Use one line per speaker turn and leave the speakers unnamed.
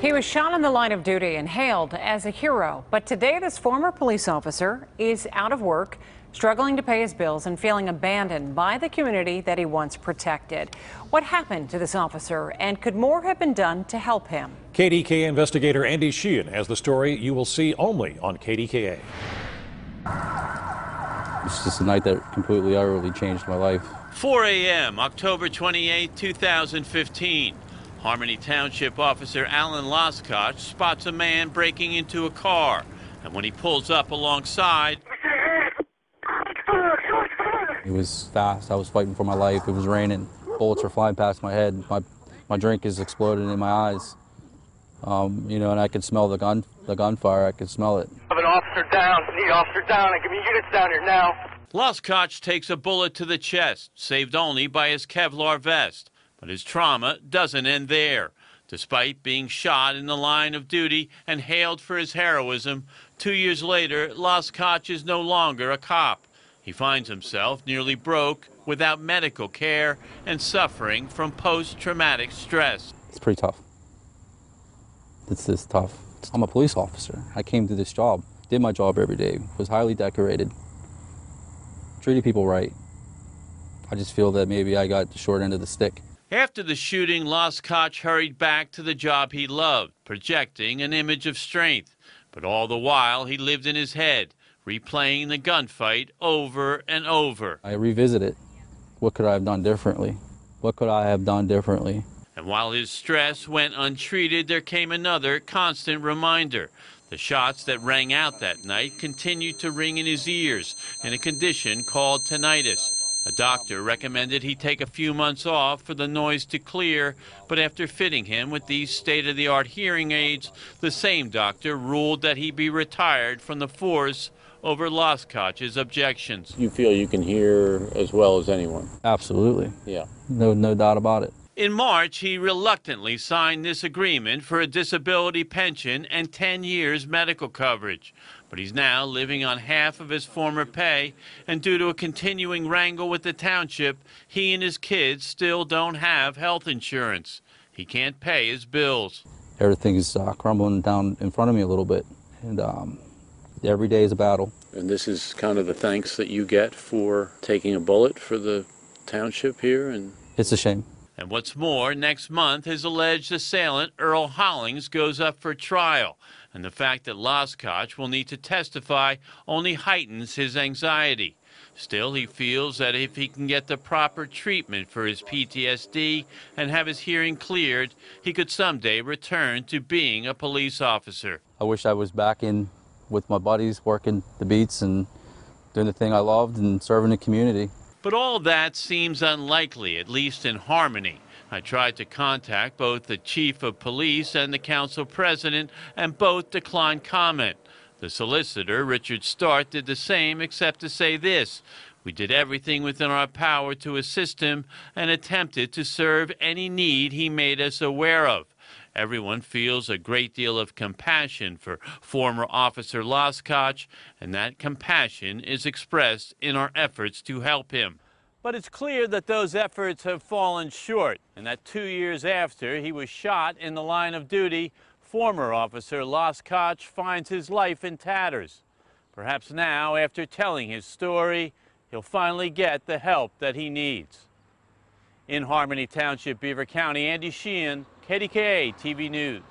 He was shot in the line of duty and hailed as a hero. But today, this former police officer is out of work, struggling to pay his bills and feeling abandoned by the community that he once protected. What happened to this officer, and could more have been done to help him?
KDKA investigator Andy Sheehan has the story you will see only on KDKA.
It's just a night that completely, utterly changed my life.
4 a.m., October 28, 2015. Harmony Township officer Alan Loskoch spots a man breaking into a car, and when he pulls up alongside,
it was fast. I was fighting for my life. It was raining. Bullets were flying past my head. My drink is exploding in my eyes. And I could smell the gunfire. I could smell it.
I have an officer down. Need officer down. I give you units down here now.
Loskoch takes a bullet to the chest, saved only by his Kevlar vest. But his trauma doesn't end there. Despite being shot in the line of duty and hailed for his heroism, 2 years later, Loskoch is no longer a cop. He finds himself nearly broke, without medical care, and suffering from post-traumatic stress.
It's pretty tough. It's just tough. I'm a police officer. I came to this job, did my job every day, was highly decorated, treated people right. I just feel that maybe I got the short end of the stick.
After the shooting, Loskoch hurried back to the job he loved, projecting an image of strength. But all the while, he lived in his head, replaying the gunfight over and over.
I revisit it. What could I have done differently? What could I have done differently?
And while his stress went untreated, there came another constant reminder. The shots that rang out that night continued to ring in his ears in a condition called tinnitus. A doctor recommended he take a few months off for the noise to clear, but after fitting him with these state-of-the-art hearing aids, the same doctor ruled that he be retired from the force over Loskoch's objections.
You feel you can hear as well as anyone?
Absolutely.
Yeah.
No doubt about it.
In March, he reluctantly signed this agreement for a disability pension and 10 years medical coverage. But he's now living on half of his former pay, and due to a continuing wrangle with the township, he and his kids still don't have health insurance. He can't pay his bills.
Everything is crumbling down in front of me a little bit, and every day is a battle.
And this is kind of the thanks that you get for taking a bullet for the township here? And
it's a shame.
And what's more, next month, his alleged assailant, Earl Hollings, goes up for trial. And the fact that Loskoch will need to testify only heightens his anxiety. Still, he feels that if he can get the proper treatment for his PTSD and have his hearing cleared, he could someday return to being a police officer.
I wish I was back in with my buddies, working the beats and doing the thing I loved and serving the community.
But all that seems unlikely, at least in Harmony. I tried to contact both the chief of police and the council president, and both declined comment. The solicitor, Richard Start, did the same, except to say this: we did everything within our power to assist him and attempted to serve any need he made us aware of. Everyone feels a great deal of compassion for former Officer Loskoch, and that compassion is expressed in our efforts to help him. But it's clear that those efforts have fallen short, and that 2 years after he was shot in the line of duty, former Officer Loskoch finds his life in tatters. Perhaps now, after telling his story, he'll finally get the help that he needs. In Harmony Township, Beaver County, Andy Sheehan, KDKA-TV News.